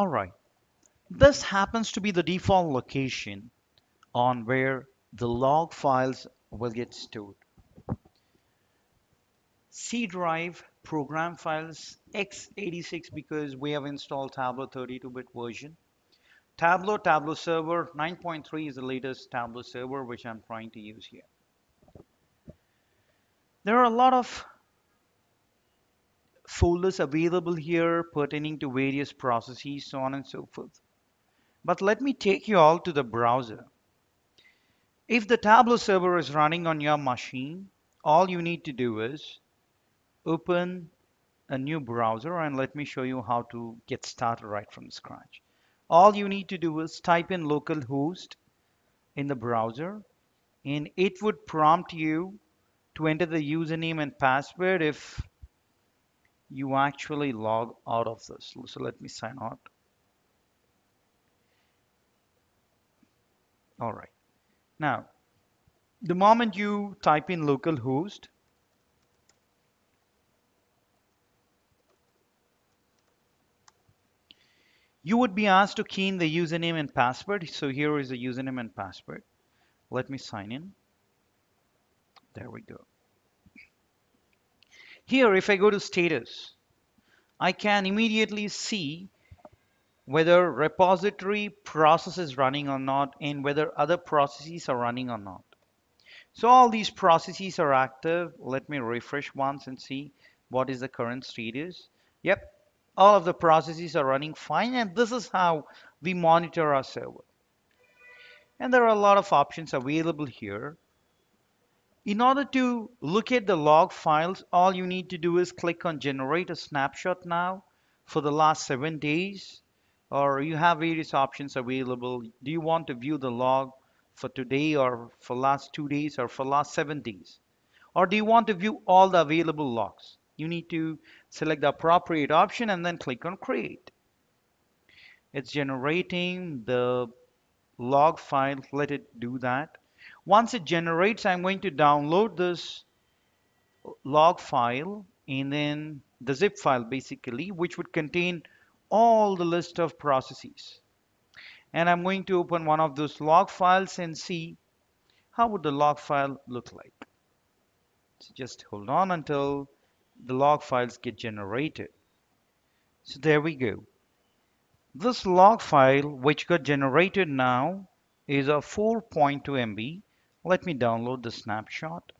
All right. This happens to be the default location on where the log files will get stored. C drive program files x86 because we have installed Tableau 32-bit version. Tableau server 9.3 is the latest Tableau server which I'm trying to use here. There are a lot of folders available here pertaining to various processes, so on and so forth. But let me take you all to the browser. If the Tableau server is running on your machine, all you need to do is open a new browser, and let me show you how to get started right from scratch. All you need to do is type in localhost in the browser, and it would prompt you to enter the username and password if you actually log out of this. So let me sign out. All right. Now, the moment you type in localhost, you would be asked to key in the username and password. So here is the username and password. Let me sign in. There we go. Here, if I go to status, I can immediately see whether repository process is running or not and whether other processes are running or not. So all these processes are active. Let me refresh once and see what is the current status. Yep, all of the processes are running fine, and this is how we monitor our server. And there are a lot of options available here. In order to look at the log files, all you need to do is click on generate a snapshot now for the last 7 days, or you have various options available. Do you want to view the log for today or for last 2 days or for last 7 days? Or do you want to view all the available logs? You need to select the appropriate option and then click on create. It's generating the log file. Let it do that. Once it generates, I'm going to download this log file and then the zip file basically, which would contain all the list of processes. And I'm going to open one of those log files and see how would the log file look like. So just hold on until the log files get generated. So there we go. This log file which got generated now is a 4.2 MB. Let me download the snapshot.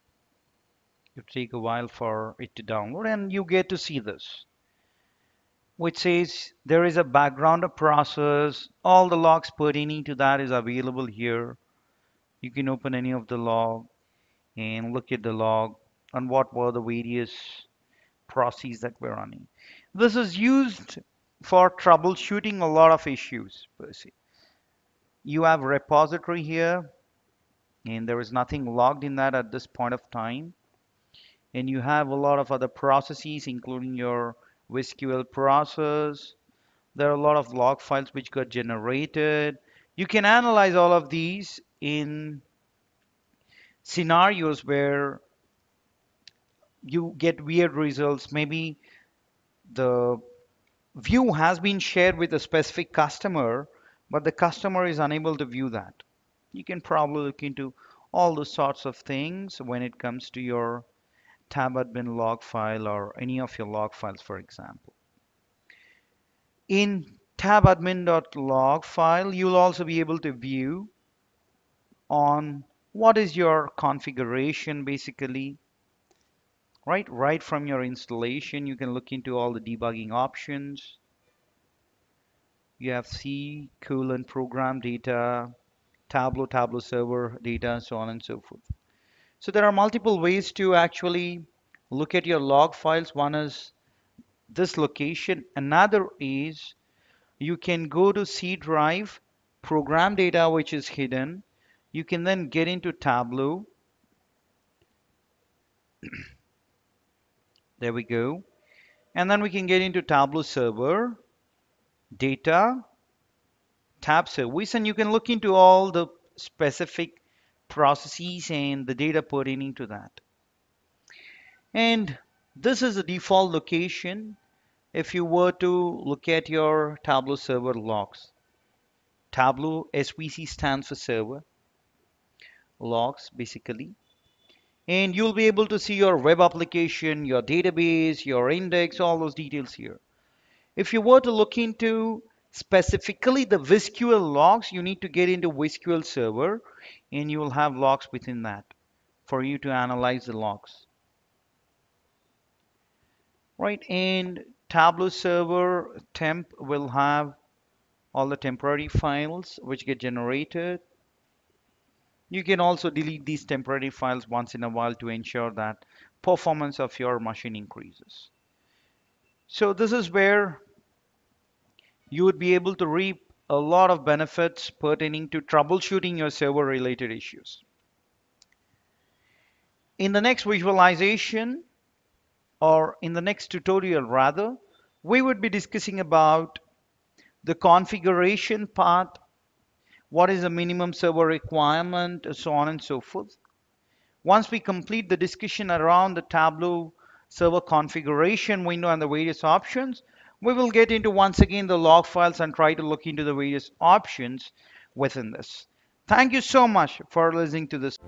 It take a while for it to download and you get to see this, which says there is a background process. All the logs pertaining to that is available here. You can open any of the log and look at the log and what were the various processes that were running. This is used for troubleshooting a lot of issues per se. You have repository here and there is nothing logged in that at this point of time. And you have a lot of other processes including your SQL process. There are a lot of log files which got generated. You can analyze all of these in scenarios where you get weird results. Maybe the view has been shared with a specific customer, but the customer is unable to view that. You can probably look into all those sorts of things when it comes to your tab admin log file or any of your log files, for example. In tabadmin.log file, you'll also be able to view on what is your configuration basically, right from your installation. You can look into all the debugging options. You have C, colon, program data, Tableau server data, so on and so forth. So there are multiple ways to actually look at your log files. One is this location. Another is you can go to C drive, program data which is hidden. You can then get into Tableau. There we go. And then we can get into Tableau server, data, tab service, and you can look into all the specific processes and the data pertaining to that. And this is the default location. If you were to look at your Tableau server logs, Tableau SVC stands for server logs basically. And you'll be able to see your web application, your database, your index, all those details here. If you were to look into specifically the VSQL logs, you need to get into VSQL server and you will have logs within that for you to analyze the logs. Right, and Tableau server temp will have all the temporary files which get generated. You can also delete these temporary files once in a while to ensure that performance of your machine increases. So this is where you would be able to reap a lot of benefits pertaining to troubleshooting your server related issues. In the next visualization, or in the next tutorial rather, we would be discussing about the configuration part, what is the minimum server requirement, so on and so forth. Once we complete the discussion around the Tableau server configuration window and the various options, we will get into once again the log files and try to look into the various options within this. Thank you so much for listening to this.